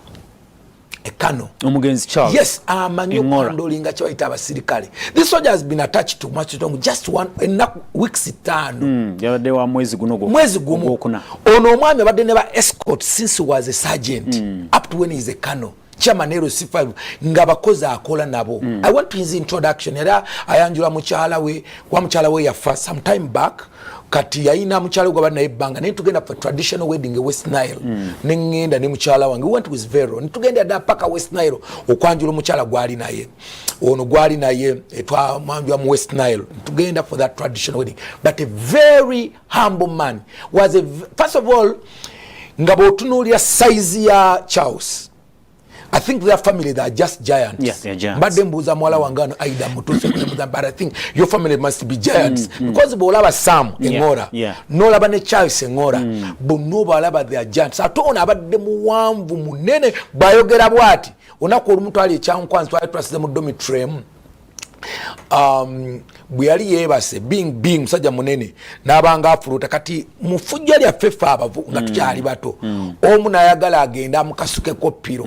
a Kano omugenzi Charles yes amanyo kondolinga kyaita abasirikale. This soldier has been attached to Macho Dong just one weeks 5 yabadde wa mwezi guno okuna ono omwami abadde ne ba escort since he was a sergeant up to when he is a Kano chairman C5 nga bakozi akola nabo. I went to his introduction era ayanjula mukyala we yafa some time back kati yaina mukyala gwa bana ebanga ne tugenda for traditional wedding in West Nile nengenda ne mukyala wange we went with Vero ne tugenda da paka West Nile okwanjula mukyala gwali naye ono gwali naye etwa mwanjwa mu West Nile tugenda for that traditional wedding but a very humble man was first of all ngabo tunulia size ya Charles I think their family, they are just giants. Yes, they are giants. But them buza mwala wangano aida mutuse but I think your family must be giants because bolaba Sam engora no laba ne Charles engora bono balaba they are giants. Atona abadde muwanvu munene bayogera bwati onako olumuntu ali ekyankwanzi twatwasize mu dormitory bwe yali yebase being musajja munene n'abanga afuluta kati mufujja lya fefa abavu nga tukyali bato omu nayagala agenda mukasuke kopiro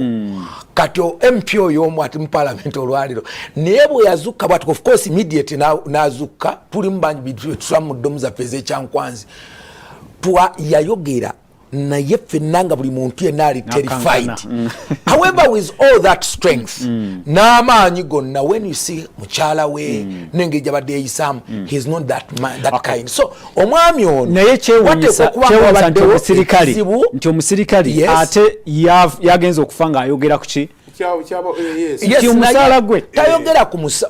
kati MP oyo ati mu parliament olwaliro naye bwe yazukka but of course immediate nazukka tuli mbanyi bitu tsamu domu za feze kyankwanzi twa yayogera na yefe nanga buli muntu yenali terrified however with all that strength na maanyi gonna when you see muchala we nengeja bade isam he's not that man, that kind so omwami ono naye kyewunyisa nti omusirikali ate yagenza okufanga ayogera kuki yes musala gwe tayogera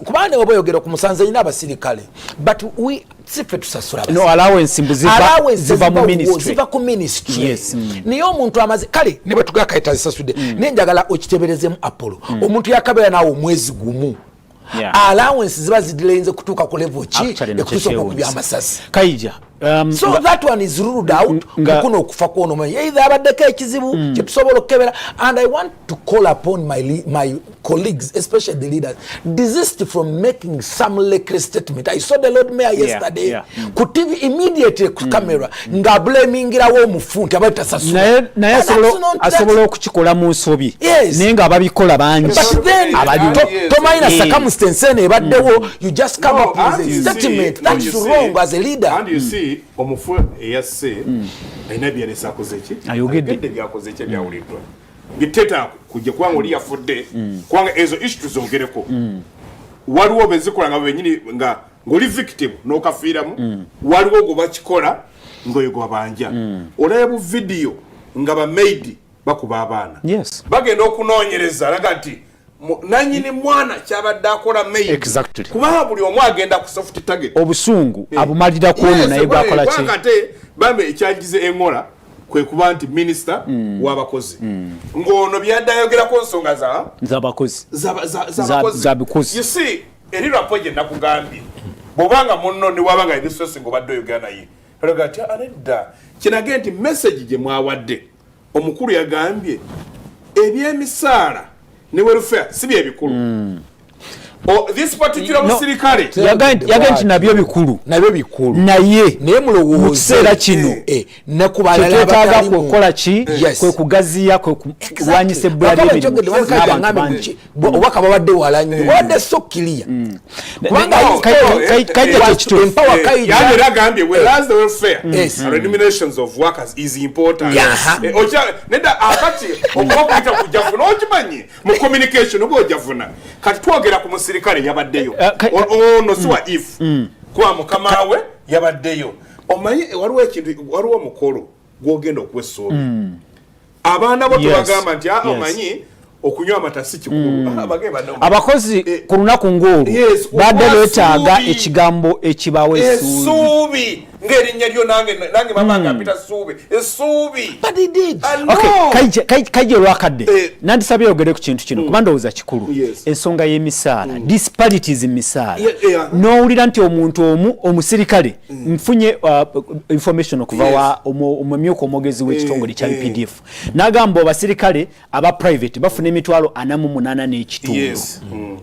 kubane oboyogera ku musanze ina abasirikale but we sife tusasura no allowance ziva mu ministry yes niyo omuntu amaze kale ne batuga kaita zisasude nenjagala okiteberezemu Apollo omuntu yakabera nawo omwezi gumu allowance ziba zidilenze kutuka ku level ki ekutuka ku byamasasi Kaija so that one is ruled out kuno okufa kwono man either abaddeko ekizibu kyetusobola okukebera and I want to call upon my colleagues especially the leaders desist from making some reckless statement. I saw the Lord Mayor yesterday ku TV immediately ku camera nga blamingira wo mufunti abata sasu naye asobola okukikola mu nsobi nenga ababikola bangi abali tomaina circumstance ne baddewo you just come up with a statement that's wrong as a leader and you see omufu eyase aina byalesa akozeeki ayogedde byakozeeki byawulidwa biteta kujja kwanga oli yafudde kwanga ezo issue zongereko waliwo bezikola nga benyini nga ngoli victim n'okafiiramu waliwo go bakikola ngoyego abanja olaba video nga ba maid bakuba abaana bagenda okunoonyereza laga nti nanyini mwana kyabadde akola maid exactly kuba buli omu agenda ku soft target obusungu abumalira kuno naye bwakola ki wakate bambe ekyagize engola kwe kuba nti minister w'abakozi ngono byadayogera ko nsonga z'abakozi z'abakozi you see eri rapoje nakugambye bobanga munno ni wabanga resource ngo badde yogera naye ragati anedda kinage nti message je mwawadde omukuru yagambye ebyemisaala ne welfare sibi ebikulu this particular musirikale yagenti nabyo bikulu naye mulowooza mukiseera kino ne kubalala abatali kukola ki kwe kugaziya kwe kulwanyisa ebbula ly'ebintu obubaka babadde walanyi wadde so clear kubanga KAIJA KAIJA era agambye whereas the welfare remunerations of workers is important neda akati okukuyita kujafuna okimanyi mu communication oba ojafuna kati twogera ku musirikale yabaddeyo ono siwa if kwa mukamawe yabaddeyo omanyi waliwo ekintu waliwo omukolo gwogenda okuwesoobi abaana bo tubagamba nti omanyi okunywa amatasi kikulu abakozi ku lunaku ng'olwo badde beetaaga ekigambo ekibawa essuubi ng'erinnya lyo nange mama nga mpita ssuubi essuubi KAIJA olwakadde nandisabye oyogere ku kintu kino kuba ndowooza kikulu ensonga y'emisaala disparities misaala n'owulira nti omuntu omu omusirikale nfunye information okuva wa omumyuka omwogezi w'ekitongole kya UPDF n'agamba abasirikale aba private bafuna emitwalo 48 n'ekitundu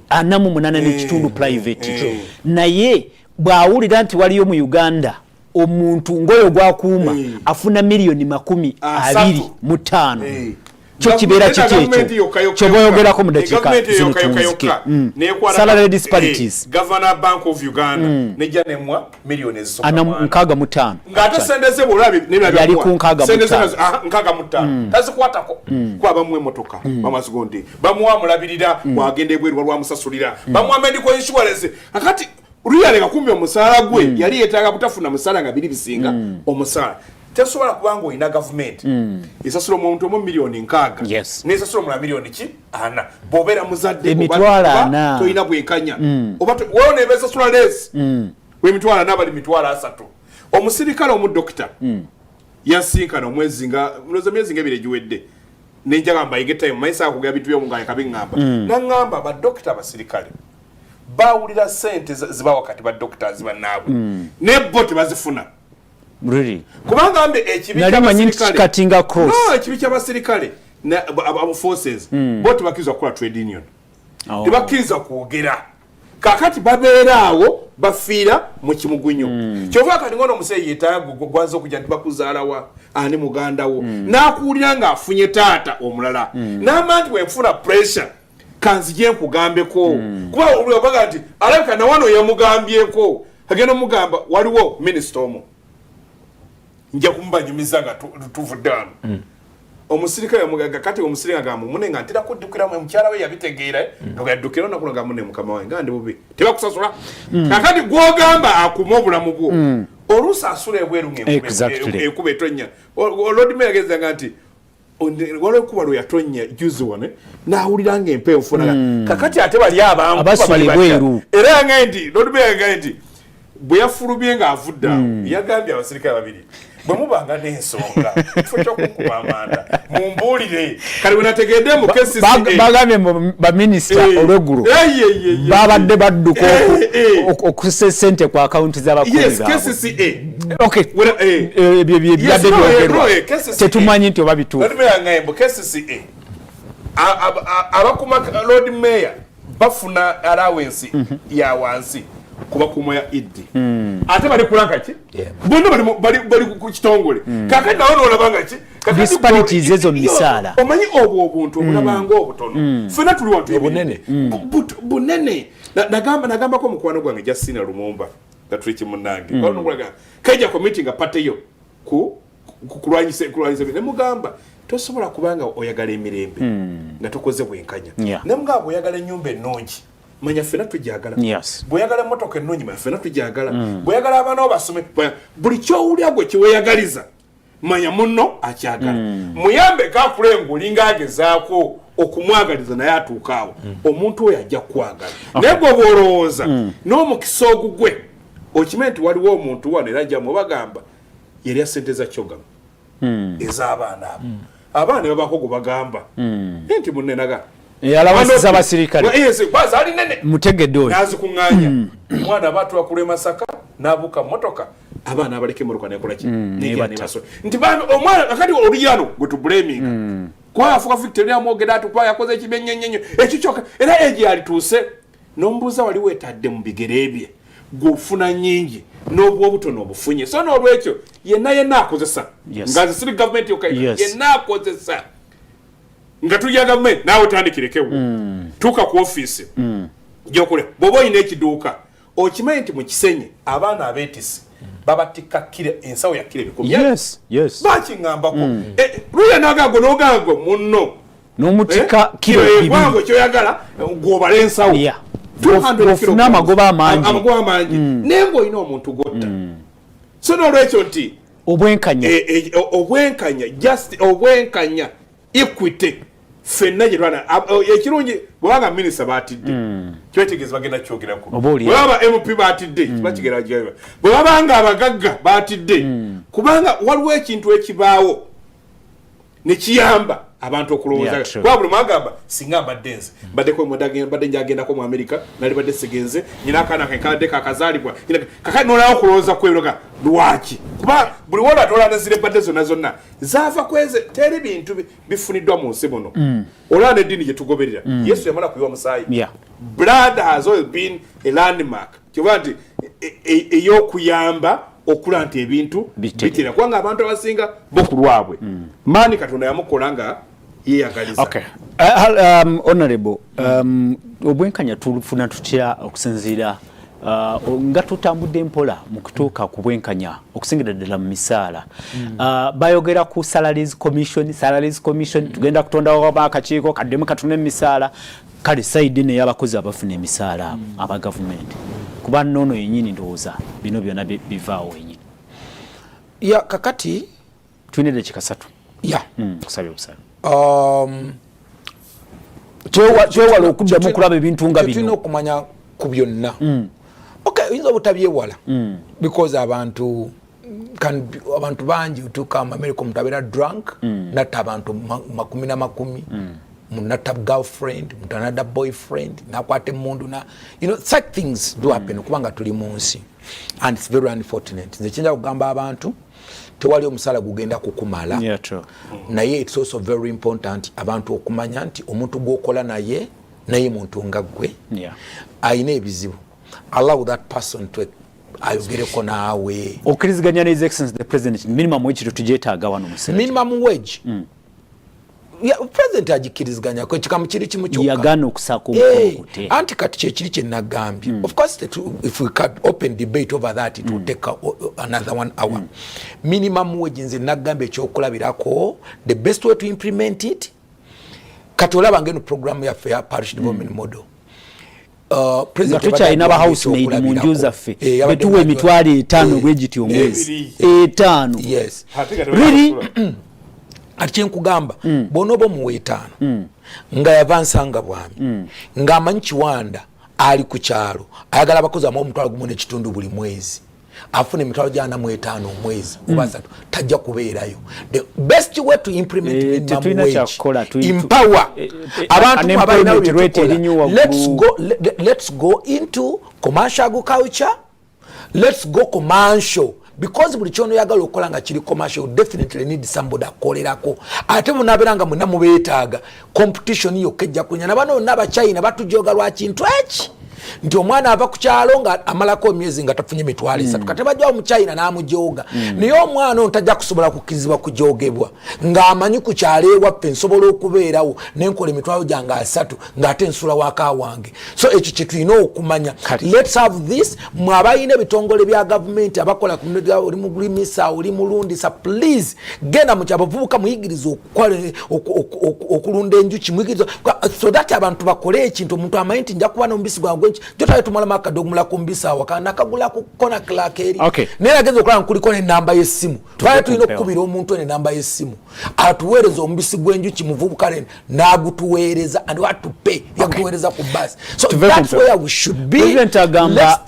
48 n'ekitundu private naye bw'awulira nti waliyo mu Uganda omuntu ngoyo gwakuuma afuna milioni 25 kyo kibeera kikekyo kyoboyogerako mu dakiika zino tunzike salary disparities Governor Bank of Uganda nejja nemwa milioni 65 ngate sendeze bolabi yali ku 65 tazikwatako kwa bamwe motoka bamazigondi bamwa mulabirira wagende bwerwa lwa musasulira bamwa medical insurance akati Ruyaleka kumbi omusala gwe yali yetaaga butafuna musala nga biri bisinga omusala tesobola kubanga ina government isasula omuntu omu milioni 6 nesasula omula milioni ki ana bobera muzadde emitwala toyina bwenkanya oba wewe nebesasula lesi emitwala nabali mitwala 3 omusirikale omudokita yasinkana omwezi nga muloza myezi nga 2 giwedde nenjaga mbayige time maisa kugaba bitu by'omuganga kabingamba nangamba ba doctor basirikale bawulira sente ziba wakati ba doctors banabwe nebo tebazifuna really kubanga ambe ekibi ky'abasirikale katinga cross ekibi ky'abasirikale abo forces bo tebakizwa kukola trade union tebakizwa kwogera kakati babeeraawo bafiira mu kimugunyo kyova kati ngono omuseyi yetaago gwanza okujja ntibakuzaalawa ani muganda wo n'akuwulira ng'afunye taata omulala n'amanti bwenfuna pressure kanzije nkugambeko kuba olwabaga nti alabika na wano yamugambyeko agenda mugamba waliwo minisita omu nja kumbanyumiza nga tuvuddaano omusirikale yamugaga kati omusirikale agamba munenga ntira kuddukira mu mukyala we yabitegeera ngaddukira nakulaga munne mukama wange ngandi bubi tebakusasula kakati gwogamba akuma obulamu bwo oluusi asula ebweru ng'ekuba etonnya olodime yagezanga nti waliwo kuba lwe yatonnya juzi wane n'awulira ng'empa enfunaga kakati ate bali abantu era yangaye nti lodime yangaye nti bwe yafulumye ng'avudde awo yagambye abasirikale babiri bwe mubanga n'ensonga kifo ky'okukuba amanda mumbuulire kale bwe nategedde mu KCCA bagambye baminisita olw'eggulu babadde badduka okussa sente ku akawunti z'abakubi byadde byogerwa tetumanyi nti oba bituufu mu KCCA abakuma Lord Mayor bafuna allowance ya wansi kuba kumoya iddi ate bali kulanga ki bonna bali ku kitongole kakati nawo olabanga ki disparities ezo misala omanyi obuntu obulabanga obutono fena tuli watu bunene nagamba ko mukwano gwange Justina Lumumba gatuliki munange bano kulaga KAIJA committee nga pateyo kulwanyise ne mugamba tosobola kubanga oyagala emirembe nga tokoze bwenkanya ne mugamba oyagala ennyumba ennungi manya fena tujagala bweyagala motoka ennungi manya fena tujagala bweyagala abaana basome buli kyowulya gwe kiweyagaliza manya munno akyagala muyambe kakulengulinga agezaako okumwagaliza naye atuukaawo omuntu oyo ajja kwagala naye gwe bwolowooza n'omukisa ogugwe okimanyi nti waliwo omuntu wano era ajjamu bagamba yali asente za kyogamu ez'abaana abo abaana babako gwe bagamba nti munnenaga yalawasiza abasirikale baza ali nene mutegedde oyo nazikuŋŋaanya omwana abaatu bakula Masaka n'abuuka motoka abaana abaleke motoka nekola ki nti omwana akati oluyano gwe tubuleminga kuba afuka Victoria mwogera atupa yakoze ekibenyenyenyo ekyo kyokka era ejo yalituuse n'omubuuza wali weetadde mu bigere bye gw'ofuna nnyingi n'obwobutono obufunye so n'olwekyo yenna akozesa nga zisiri gavumenti yokka yenna akozesa nga tulya gavumenti naawe tandikirekewo tuuka ku ofiisi gyokule bw'oba olina ekiduuka okimanyi nti mu Kisenyi abaana abeetisi babatikka kire ensawo ya kire ebikumi bakiŋŋambako luya nagago n'ogago munno n'omutika kiro ebwango kyoyagala gw'obala ensawo ofuna amagoba amangi naye ng'olina omuntu gotta so n'olwekyo nti obwenkanya equity fenna jirwana ekirungi bwanga minisita batidde kyetegeeza bagenda kyogerako bwaba MP batidde bakigera jaba bwabanga abagagga batidde kubanga waliwo ekintu ekibaawo ne kiyamba abantu okulowooza kwa buli mwagamba singa mbaddenze mbaddeko mbadde njagendako mu America nali badde sigenze nyina akaana kakadde kakazaalibwa kakati nolaawo okulowooza kweroga lwaki kuba buli wona tolanazire badde zonna zaava kweze teri bintu bifuniddwa mu nsi muno olaba n'eddiini gye tugoberera Yesu yamala kuyiwa musaayi blood has always been a landmark kiba nti ey'okuyamba okula nti ebintu bitera kubanga abantu abasinga bokulwabwe maani Katonda yamukola nga yeyagaliza. Honorable obwenkanya tulufuna tutya okusinziira nga tutambudde mpola mu kutuuka ku bwenkanya okusingira ddala mu misaala bayogera ku salaries commission tugenda kutondawo akakiiko kaddemu katune emisaala kale saidi n'eyabakozi abafuna emisaala aba gavumenti kuba nnono yennyini ndowooza bino byonna bivaawo yennyini kakati tulina eddakiika 3 kusabye busala kyewala okuddamu okulaba ebintu nga bino tulina okumanya ku byonna oyinza obutabyewala because abantu abantu bangi utuka mu America mutabera drunk natta abantu makumi na makumi munata girlfriend mutanada boyfriend nakwate mundu na such things do happen kubanga tuli munsi and it's very unfortunate nze kinja kugamba abantu tewali omusala gugenda kukumala naye it's also very important abantu okumanya nti omuntu gwokola naye muntu nga gwe ayina ebizibu allow that person to ayogereko naawe okkiriziganya ne his excellency the president minimum wage tujetaaga wano mu Senate minimum wage president agikiriziganya ko kikamu kiri kimu kyokka yagana okusako okute anti kati kyekiri kye nagambye of course if we could open debate over that it would take another 1 hour minimum wage nze nagambye ekyokulabirako the best way to implement it kati olaba ngeno program ya fair parish development model president tukyalina aba housemaid mu nju zaffe betuwa emitwalo 5 bwegiti omwezi 5 yes really Kyenkugamba bonobo mu 5 nga yavansa bwami nga amanyi Kiwanda ali ku kyalo ayagala abakozi amu omutwalo gumu n'ekitundu buli mwezi afune emitwalo gyana mu 5 omwezi obasatu tajja kubeerayo the best way to implement minimum wage empower abantu abalina let's go into commercial agriculture, let's go commercial. Because buli kyono yagala okola nga kiri commercial definitely need somebody akolerako ate munabiranga muna mubeetaaga competition yo kejja kunyana bano naba China batujoga lwa kintu eki nti omwana ava ku kyalo nga amalako emyezi nga tafunye mitwalo 3 kati bajja mu China namujoga niyo omwana ontajja kusobola kukizibwa kujogebwa nga amanyi ku kyalo ewaffe nsobola okubeerawo nenkola emitwalo gyanga 3 ng'ate nsula waka wange so ekyo kye tulina okumanya let's have this mwabayina ebitongole bya government abakola ku oli mu Bulimisa oli mulundi sa please genda mu kyabavubuka muyigiriza okulunda enjuki muyigiriza so that abantu bakole ekintu omuntu amanyi nti nja kuba n'ombisi gwange jotayo tumala makado mula kumbisa wakana kagula ku kona clerk eri nera genzo kwa nkuliko ne namba y'essimu twali tulina okubira omuntu ne namba y'essimu atuweereza ombisi gwenjuki muvubukale nagutuweereza and what to pay yagutuweereza ku bus so that's where we should be. President agamba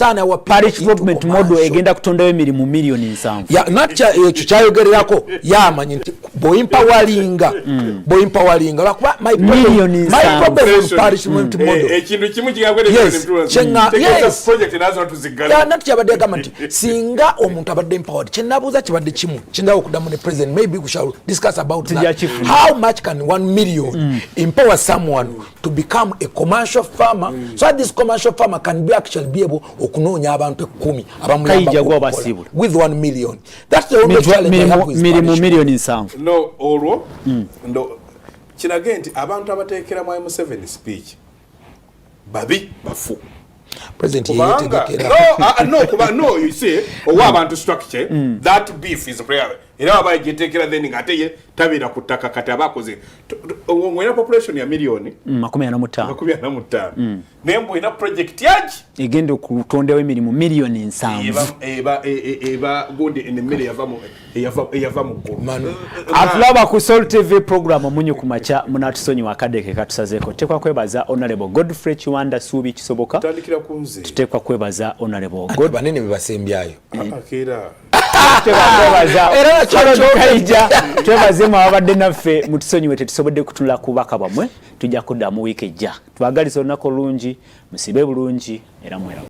parish development model egenda kutondayo emirimu million 7 ya nacha ekyo kyayogererako yamanyi nti boyimpawalinga bakuba my problem parish development model ekintu kimu kigagwede yes project nazo tuzigala ya nati yabadde government singa omuntu abadde empowered kyenabuuza kibadde kimu kyendawo okudamu ne president maybe we shall discuss about that how much can 1 million empower someone to become a commercial farmer so that this commercial farmer can be actually be able okunoonya abantu 10 abamuyamba with 1 million that's the only challenge I have with million 7 no olwo ndo kinage nti abantu abateekera mu M7 speech babi bafu president no you see abantu structure that beef is prayer era abayetekera then ngate tabira kutaka kati abakoze ngwena population ya milioni 45 nembo ina project yaji igende kutondewe emirimu million 7 eba gundi in the middle yava mu atulaba ku Sol TV program munyo kumacha munatusonyi wakadeke katusazeko tekwa kwebaza honorable Godfrey Chiwanda Subi kisoboka tandikira kunze tutekwa kwebaza honorable God banene bibasembyayo akira era KAIJA twebazema abadde naffe mutusonyiwe tetusobodde kutula kubaka bamwe tujja kuddamu wiiki ejja twagaliza olunaku olungi musibe bulungi era mwera